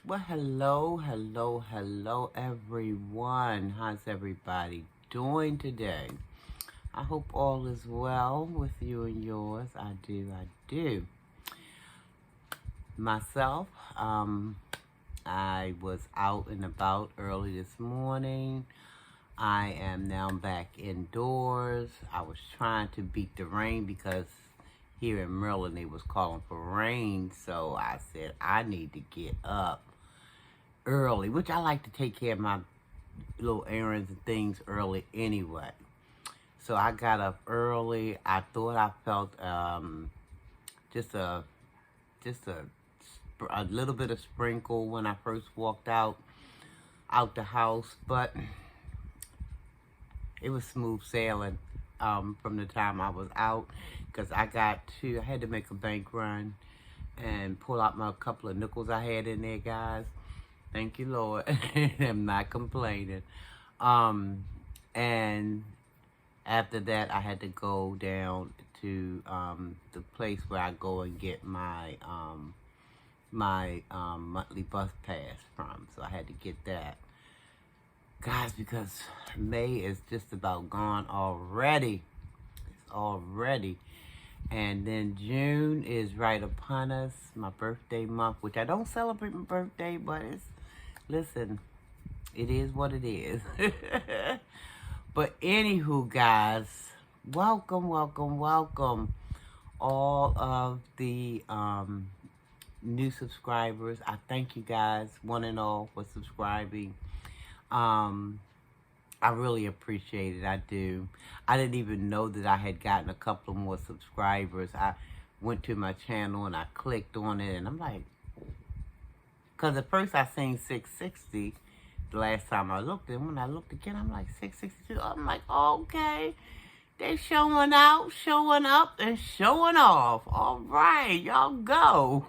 Well, hello, everyone. How's everybody doing today? I hope all is well with you and yours. I do. Myself, I was out and about early this morning. I am now back indoors. I was trying to beat the rain because here in Maryland they was calling for rain, so I said I need to get up early, which I like to take care of my little errands and things early anyway. So I got up early. I thought I felt just a just a little bit of sprinkle when I first walked out the house, but it was smooth sailing from the time I was out because I had to make a bank run and pull out my couple of nickels I had in there, guys. Thank you, Lord. I'm not complaining. And after that, I had to go down to the place where I go and get my monthly bus pass from. So I had to get that. Guys, because May is just about gone already. It's already. And then June is right upon us, my birthday month, which I don't celebrate my birthday, but listen, it is what it is. But anywho, guys, welcome all of the new subscribers. I thank you guys, one and all, for subscribing. I really appreciate it. I do. I didn't even know that I had gotten a couple more subscribers. I went to my channel and I clicked on it, and I'm like, because at first I seen 660 the last time I looked, and when I looked again, I'm like 662. I'm like, okay, they showing out, showing up, and showing off. All right, y'all go.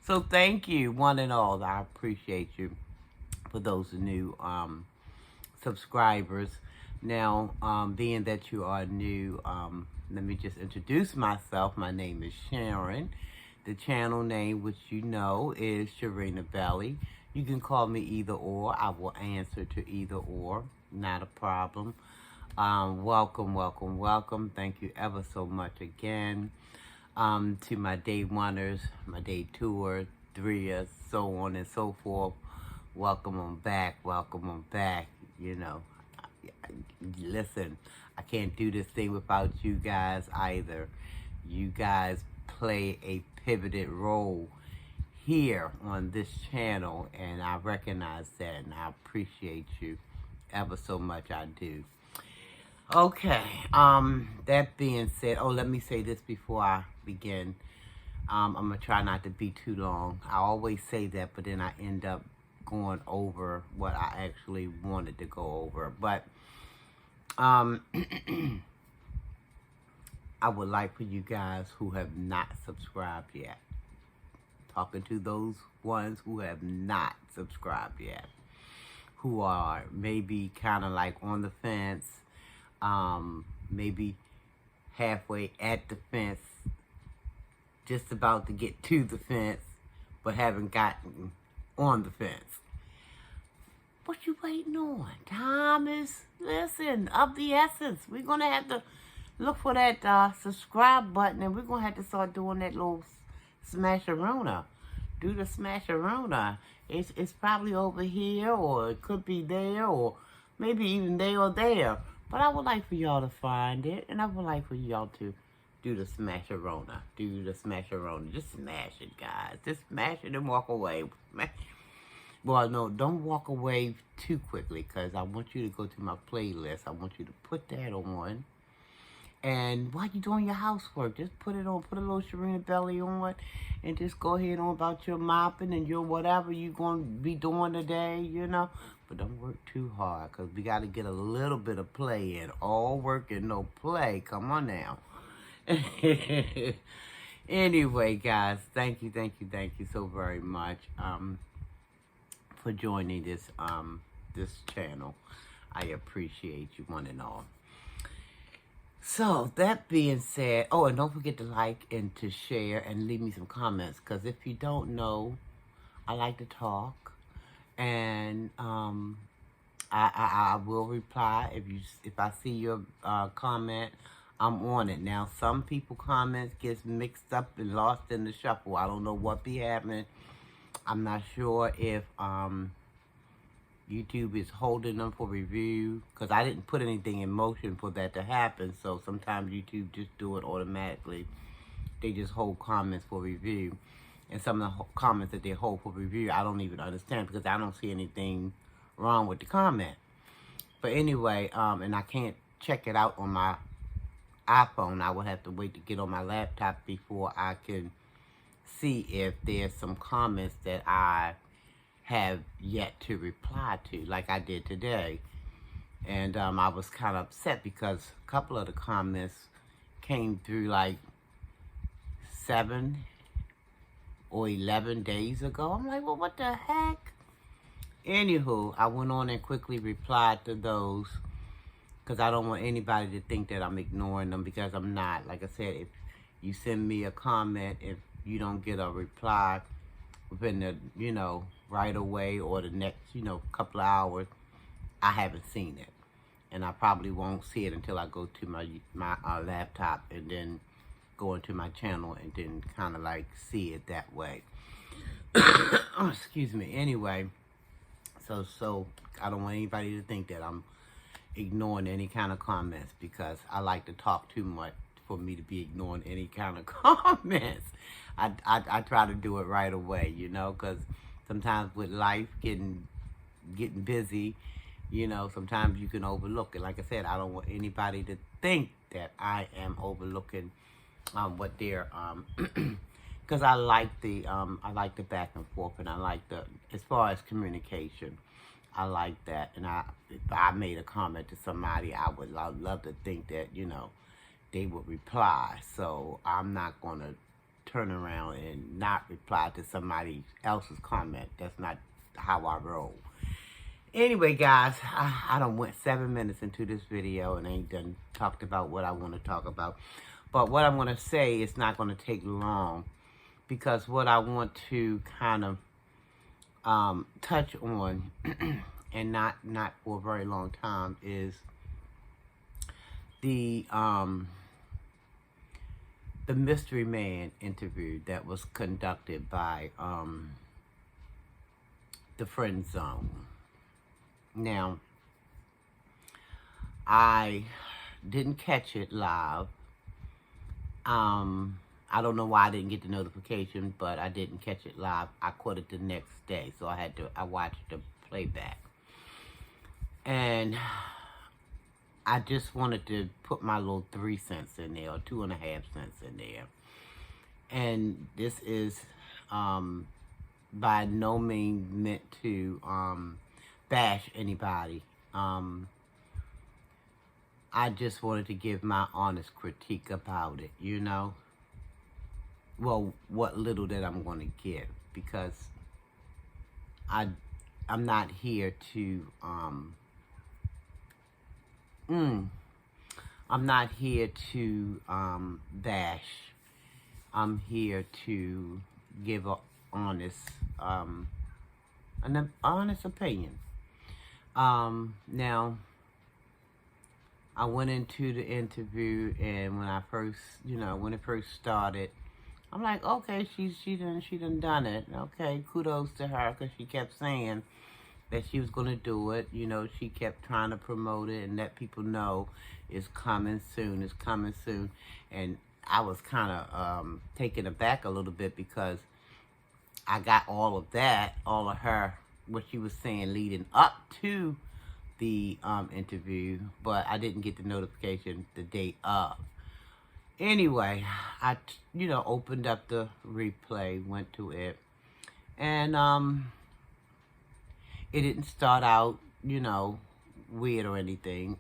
So thank you, one and all. I appreciate you for those new subscribers. Now, being that you are new, let me just introduce myself. My name is Sharon. The channel name, which you know, is Sharina Belly. You can call me either or. I will answer to either or. Not a problem. Welcome. Thank you ever so much again to my day oneers, my day tour, threeers, so on and so forth. Welcome on back. You know, listen, I can't do this thing without you guys either. You guys play a pivoted role here on this channel, and I recognize that, and I appreciate you ever so much. I do. Okay, that being said, let me say this before I begin. I'm gonna try not to be too long. I always say that, but then I end up going over what I actually wanted to go over. But I would like for you guys who have not subscribed yet, talking to those ones who have not subscribed yet, who are maybe kind of like on the fence, maybe halfway at the fence, just about to get to the fence, but haven't gotten on the fence. What you waiting on? Time is, listen, of the essence. We're going to have to look for that subscribe button, and we're going to have to start doing that little smash-a-rona. Do the smash-a-rona. It's probably over here, or it could be there, or maybe even there or there. But I would like for y'all to find it, and I would like for y'all to do the smash-a-rona. Do the smash-a-rona. Just smash it, guys. Just smash it and walk away. Well, no, don't walk away too quickly, because I want you to go to my playlist. I want you to put that on. And while you're doing your housework, just put it on. Put a little Sharina Belly on, and just go ahead on about your mopping and your whatever you're going to be doing today, you know. But don't work too hard, because we got to get a little bit of play in. All work and no play. Come on now. Anyway, guys, thank you so very much for joining this channel. I appreciate you, one and all. So, that being said, and don't forget to like and to share and leave me some comments, because if you don't know, I like to talk, and I will reply if I see your comment. I'm on it now. Some people comments gets mixed up and lost in the shuffle. I don't know what be happening. I'm not sure if YouTube is holding them for review, because I didn't put anything in motion for that to happen. So sometimes YouTube just do it automatically. They just hold comments for review. And some of the comments that they hold for review, I don't even understand, because I don't see anything wrong with the comment. But anyway, and I can't check it out on my iPhone. I would have to wait to get on my laptop before I can see if there's some comments that I have yet to reply to, like I did today. And I was kind of upset because a couple of the comments came through like 7 or 11 days ago. I'm like, well, what the heck? Anywho, I went on and quickly replied to those, because I don't want anybody to think that I'm ignoring them, because I'm not. Like I said, if you send me a comment, if you don't get a reply within the, right away or the next, couple of hours, I haven't seen it. And I probably won't see it until I go to my laptop and then go into my channel and then kind of like see it that way. Oh, excuse me. Anyway, so I don't want anybody to think that I'm ignoring any kind of comments, because I like to talk too much for me to be ignoring any kind of comments. I try to do it right away, because sometimes with life getting busy, sometimes you can overlook it. Like I said, I don't want anybody to think that I am overlooking what they're because I like the back and forth, and I like as far as communication, I like that. And if I made a comment to somebody, I would love to think that they would reply. So I'm not gonna turn around and not reply to somebody else's comment. That's not how I roll. Anyway, guys, I done went 7 minutes into this video and ain't done talked about what I want to talk about. But what I'm going to say is not going to take long, because what I want to kind of touch on, and not for a very long time, is the mystery man interview that was conducted by the Friend Zone. Now, I didn't catch it live. I don't know why I didn't get the notification, but I didn't catch it live. I caught it the next day, so I watched the playback. And I just wanted to put my little 3 cents in there, or 2.5 cents in there. And this is by no means meant to bash anybody. I just wanted to give my honest critique about it, Well, what little that I'm going to give, because I'm not here to I'm not here to bash. I'm here to give an honest opinion. Now, I went into the interview, and when when it first started, I'm like, okay, she done it. Okay, kudos to her, because she kept saying that she was gonna do it. She kept trying to promote it and let people know it's coming soon. It's coming soon, and I was kind of taken aback a little bit, because I got all of her, what she was saying leading up to the interview, but I didn't get the notification the day of. Anyway, I opened up the replay, went to it, and it didn't start out weird or anything.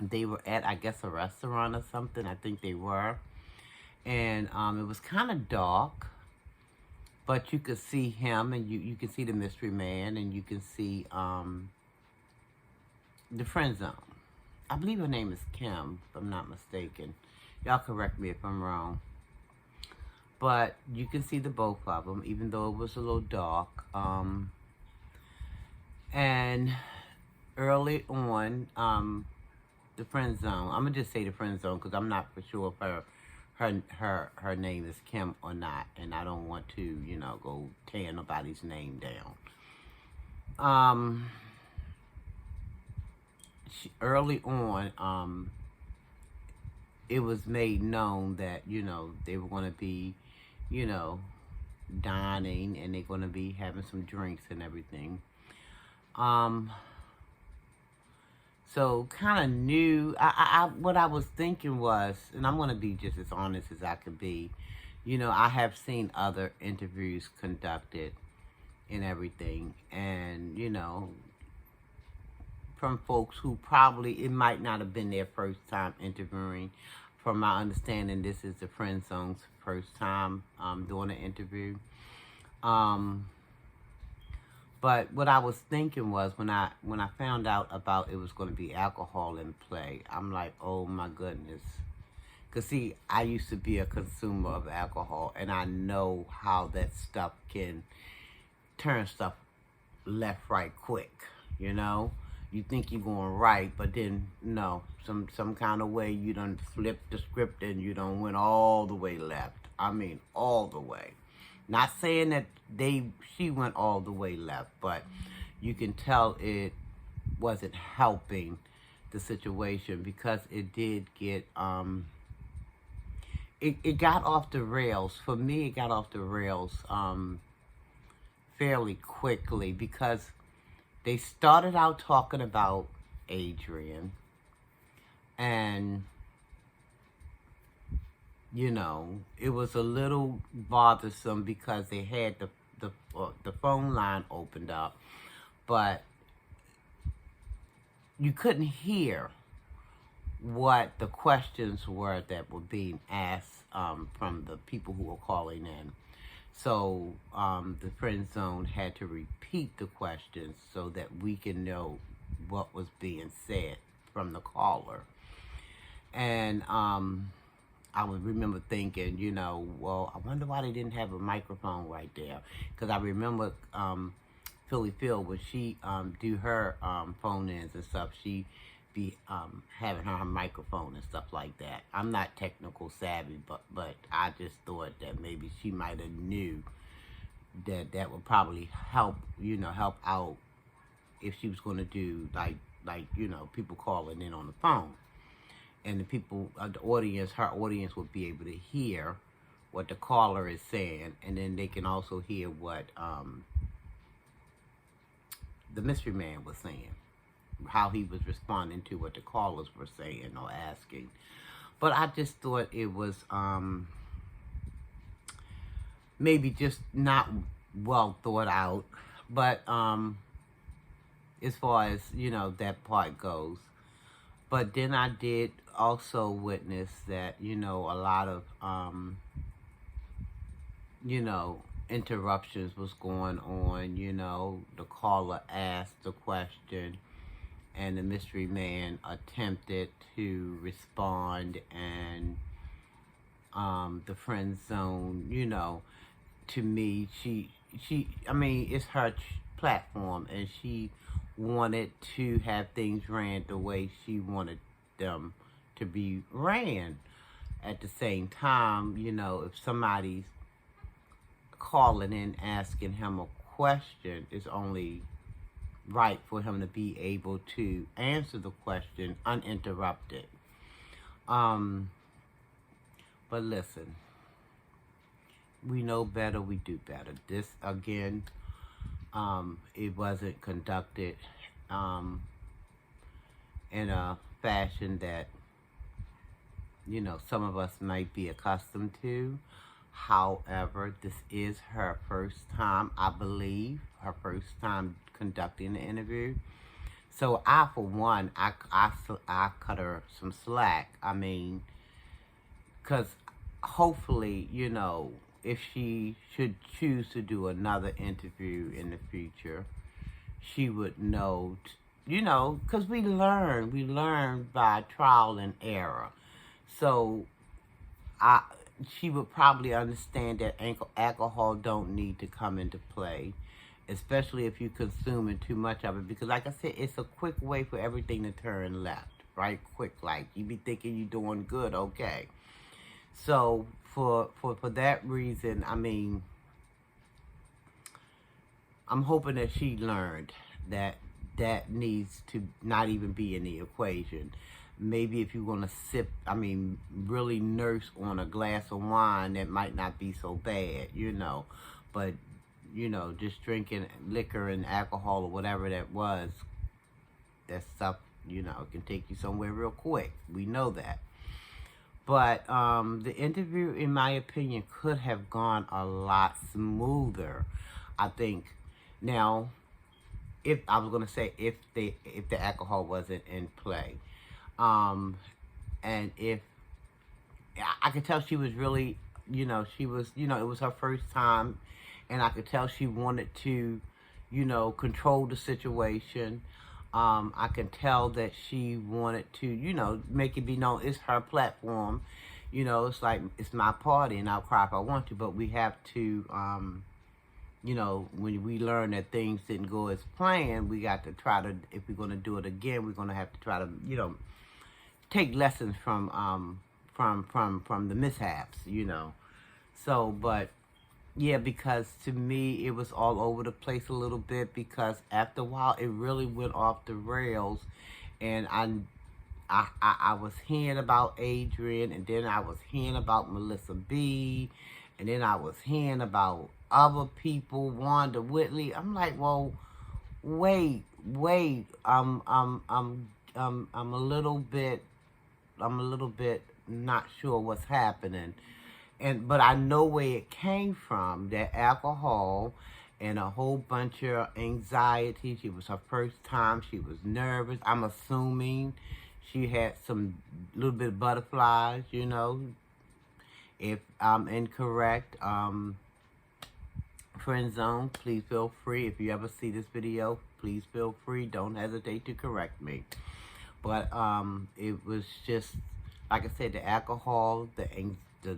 They were at, I guess, a restaurant or something. I think they were, and it was kind of dark, but you could see him, and you can see the mystery man, and you can see the Friend Zone. I believe her name is Kim, if I'm not mistaken. Y'all correct me if I'm wrong. But you can see the both of them, even though it was a little dark. And early on, the friend zone. I'm gonna just say the friend zone because I'm not for sure if her name is Kim or not, and I don't want to, go tear nobody's name down. Early on, it was made known that they were going to be, you know, dining and they're going to be having some drinks and everything. So kind of knew. What I was thinking was, and I'm going to be just as honest as I could be. I have seen other interviews conducted and everything, and from folks who probably it might not have been their first time interviewing. From my understanding, this is the friend zone's first time doing an interview. But what I was thinking was when I found out about it was going to be alcohol in play, I'm like, oh my goodness. Because see, I used to be a consumer of alcohol, and I know how that stuff can turn stuff left, right, quick, You think you're going right, but then, no, some kind of way you done flipped the script and you done went all the way left. I mean, all the way. Not saying that she went all the way left, but you can tell it wasn't helping the situation because it did get, it got off the rails. For me, it got off the rails fairly quickly because they started out talking about Adrienne, and it was a little bothersome because they had the phone line opened up, but you couldn't hear what the questions were that were being asked from the people who were calling in. So the friend zone had to repeat the questions so that we can know what was being said from the caller. And I would remember thinking, well, I wonder why they didn't have a microphone right there. Because I remember Philly Phil, when she do her phone-ins and stuff, she be having her microphone and stuff like that. I'm not technical savvy, but I just thought that maybe she might have knew that would probably help, help out if she was going to do like people calling in on the phone. And the people, the audience, her audience would be able to hear what the caller is saying, and then they can also hear what the mystery man was saying, how he was responding to what the callers were saying or asking. But I just thought it was maybe just not well thought out. But as far as, that part goes. But then I did also witness that, a lot of, interruptions was going on. The caller asked the question and the mystery man attempted to respond, and the friend zone, to me, I mean, it's her platform, and she wanted to have things ran the way she wanted them to be ran. At the same time, if somebody's calling in asking him a question, it's only right for him to be able to answer the question uninterrupted. But listen, we know better, we do better. This, again, it wasn't conducted in a fashion that, some of us might be accustomed to. However, this is her first time, I believe, her first time conducting the interview. So I, for one, I cut her some slack. I mean, because hopefully, if she should choose to do another interview in the future, she would know, because we learn by trial and error. So she would probably understand that alcohol don't need to come into play, especially if you're consuming too much of it. Because like I said, it's a quick way for everything to turn left, right? Quick, like you be thinking you're doing good, okay. So for that reason, I mean, I'm hoping that she learned that that needs to not even be in the equation. Maybe if you're going to sip, I mean, really nurse on a glass of wine, that might not be so bad, you know. But, you know, just drinking liquor and alcohol or whatever that was, that stuff, you know, can take you somewhere real quick. We know that. But the interview, in my opinion, could have gone a lot smoother, I think. Now, if I was going to say if the alcohol wasn't in play, and if I could tell she was really, you know, she was, you know, it was her first time, and I could tell she wanted to, you know, control the situation. I can tell that she wanted to, you know, make it be known it's her platform. You know, it's like, it's my party and I'll cry if I want to, but we have to, you know, when we learn that things didn't go as planned, we got to try to, if we're going to do it again, we're going to have to try to, you know, take lessons from the mishaps, you know. So, but yeah, because to me, it was all over the place a little bit, because after a while, it really went off the rails, and I was hearing about Adrienne, and then I was hearing about Melissa B, and then I was hearing about other people, Wanda Whitley. I'm like, well, wait, I'm a little bit not sure what's happening. But I know where it came from, that alcohol and a whole bunch of anxiety. She was her first time. She was nervous. I'm assuming she had some little bit of butterflies, you know. If I'm incorrect, friend zone, please feel free. If you ever see this video, please feel free. Don't hesitate to correct me. But it was just, like I said, the alcohol, the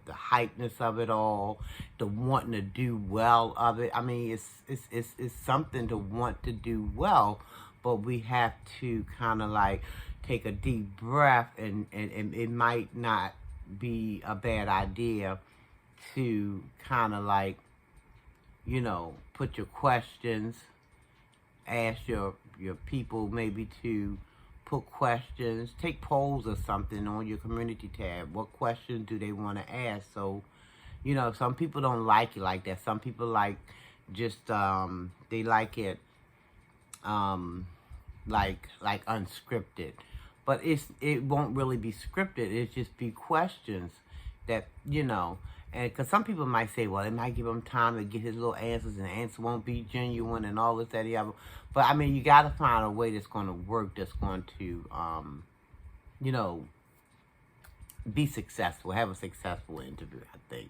hypeness of it all, the wanting to do well of it. I mean, it's something to want to do well, but we have to kind of like take a deep breath, and it might not be a bad idea to kind of like, you know, put your questions, ask your people maybe to put questions, take polls or something on your community tab. What questions do they want to ask? So, you know, some people don't like it like that. Some people like just, they like it, like unscripted. But it won't really be scripted. It just be questions that, you know, and because some people might say, well, it might give him time to get his little answers, and the answer won't be genuine and all this, that, the other. But, I mean, you got to find a way that's going to work, that's going to, you know, be successful, have a successful interview, I think.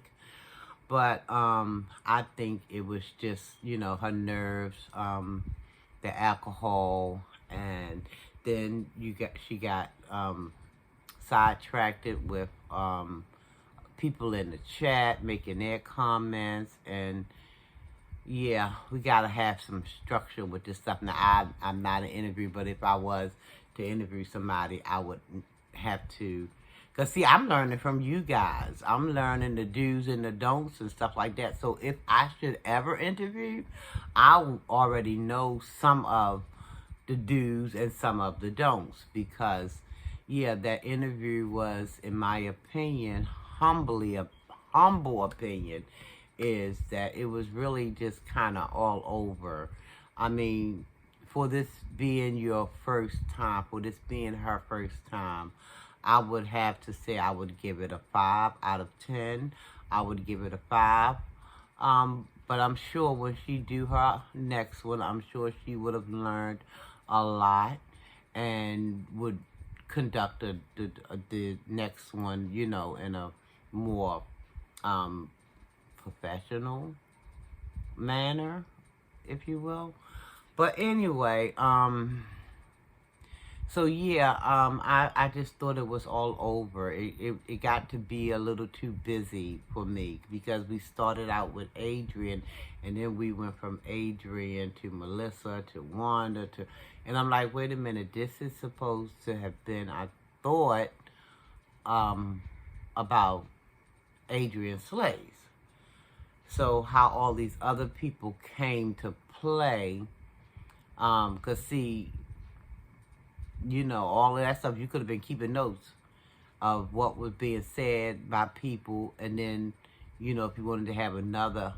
But I think it was just, you know, her nerves, the alcohol, and then she got sidetracked with people in the chat making their comments, and yeah, we gotta have some structure with this stuff. Now, I'm not an interviewer, but if I was to interview somebody, I would have to, because see, I'm learning from you guys. I'm learning the do's and the don'ts and stuff like that. So if I should ever interview, I already know some of the do's and some of the don'ts, because yeah, that interview was, in my opinion, humble opinion, is that it was really just kind of all over. I mean, for this being your first time, for this being her first time, I would have to say I would give it a 5 out of 10. I would give it a 5. But I'm sure when she do her next one, I'm sure she would have learned a lot and would conduct the next one, you know, in a more professional manner, if you will. But anyway, So yeah, I just thought it was all over. It got to be a little too busy for me because we started out with Adrian, and then we went from Adrian to Melissa to Wanda to, and I'm like, wait a minute, this is supposed to have been, I thought, about adrienneslays. So how all these other people came to play, cause see, you know, all of that stuff, you could have been keeping notes of what was being said by people, and then, you know, if you wanted to have another,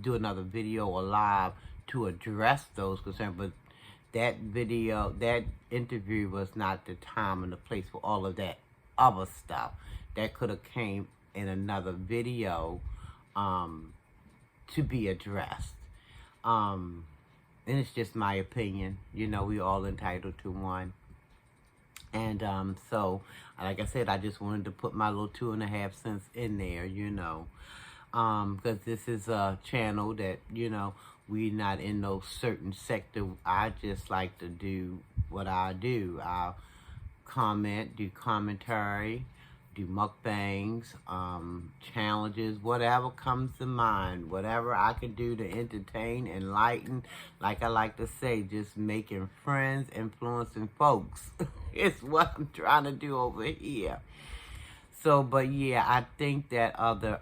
do another video or live to address those concerns, but that video, that interview was not the time and the place for all of that other stuff. That could have came in another video to be addressed. And it's just my opinion. You know, we all entitled to one. And so, like I said, I just wanted to put my little 2.5 cents in there, you know. Because this is a channel that, you know, we're not in no certain sector. I just like to do what I do. I'll comment, do commentary, do mukbangs, challenges, whatever comes to mind, whatever I can do to entertain, enlighten, like I like to say, just making friends, influencing folks. It's what I'm trying to do over here. So, but yeah, I think that other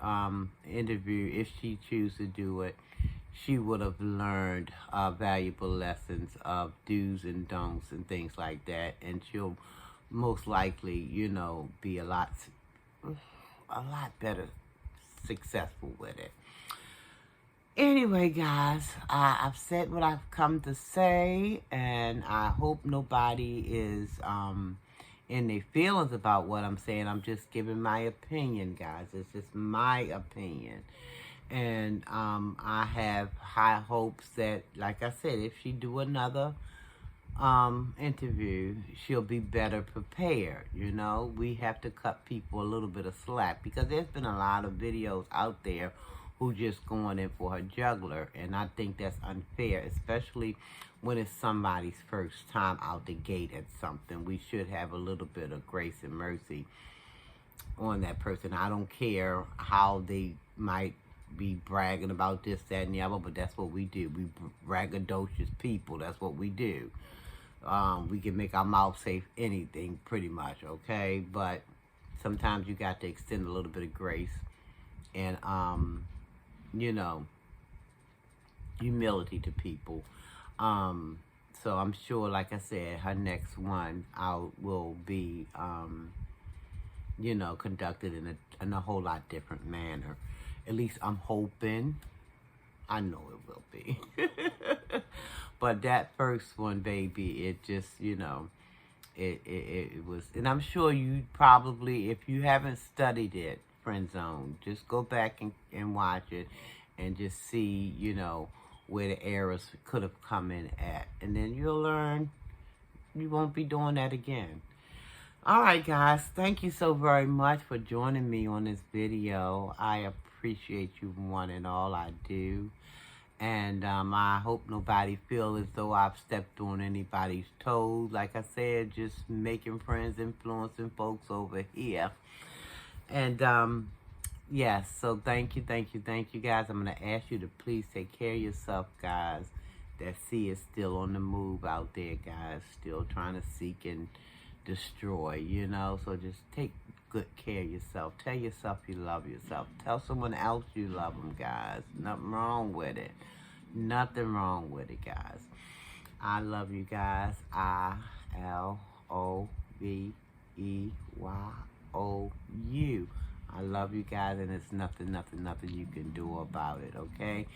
interview, if she chooses to do it, she would have learned valuable lessons of do's and don'ts and things like that, and she'll most likely, you know, be a lot better successful with it. Anyway, guys, I've said what I've come to say, and I hope nobody is in their feelings about what I'm saying. I'm just giving my opinion, guys. It's just my opinion. And I have high hopes that, like I said, if she do another interview, she'll be better prepared. You know, we have to cut people a little bit of slack because there's been a lot of videos out there who just going in for her juggler, and I think that's unfair, especially when it's somebody's first time out the gate at something. We should have a little bit of grace and mercy on that person. I don't care how they might be bragging about this, that, and the other, but that's what we do. We braggadocious people. That's what we do. We can make our mouth say anything, pretty much, okay? But sometimes you got to extend a little bit of grace and, you know, humility to people. So I'm sure, like I said, her next one out will be, you know, conducted in a whole lot different manner. At least I'm hoping. I know it will be. But that first one, baby, it just, you know, it was. And I'm sure you probably, if you haven't studied it, Friend Zone, just go back and watch it and just see, you know, where the errors could have come in at. And then you'll learn you won't be doing that again. All right, guys. Thank you so very much for joining me on this video. I appreciate you one and all. I do. And I hope nobody feel as though I've stepped on anybody's toes. Like I said, just making friends, influencing folks over here. And yes, so thank you, guys. I'm going to ask you to please take care of yourself, guys. That sea is still on the move out there, guys. Still trying to seek and destroy, you know. So just take good care of yourself. Tell yourself you love yourself. Tell someone else you love them, guys. Nothing wrong with it. Nothing wrong with it, guys. I love you guys. I-L-O-V-E-Y-O-U. I love you guys, and it's nothing you can do about it, okay?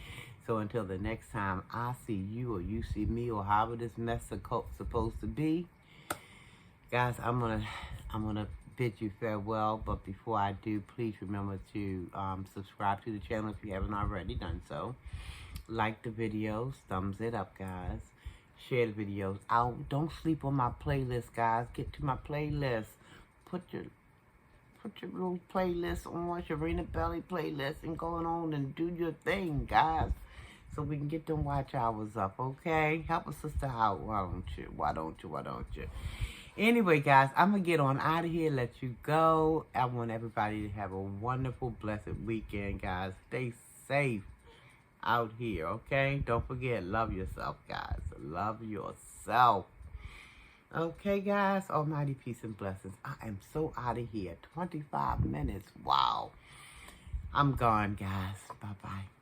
So until the next time I see you or you see me or however this mess is supposed to be, guys, I'm gonna bid you farewell. But before I do, please remember to subscribe to the channel if you haven't already done so. Like the videos, thumbs it up, guys. Share the videos out. Don't sleep on my playlist, guys. Get to my playlist. Put your little playlist on, Sharina Belly playlist, and going on and do your thing, guys. so we can get them watch hours up, okay? Help a sister out, why don't you? Why don't you? Why don't you? Anyway, guys, I'm going to get on out of here, let you go. I want everybody to have a wonderful, blessed weekend, guys. Stay safe out here, okay? Don't forget, love yourself, guys. Love yourself. Okay, guys, almighty peace and blessings. I am so out of here. 25 minutes. Wow. I'm gone, guys. Bye-bye.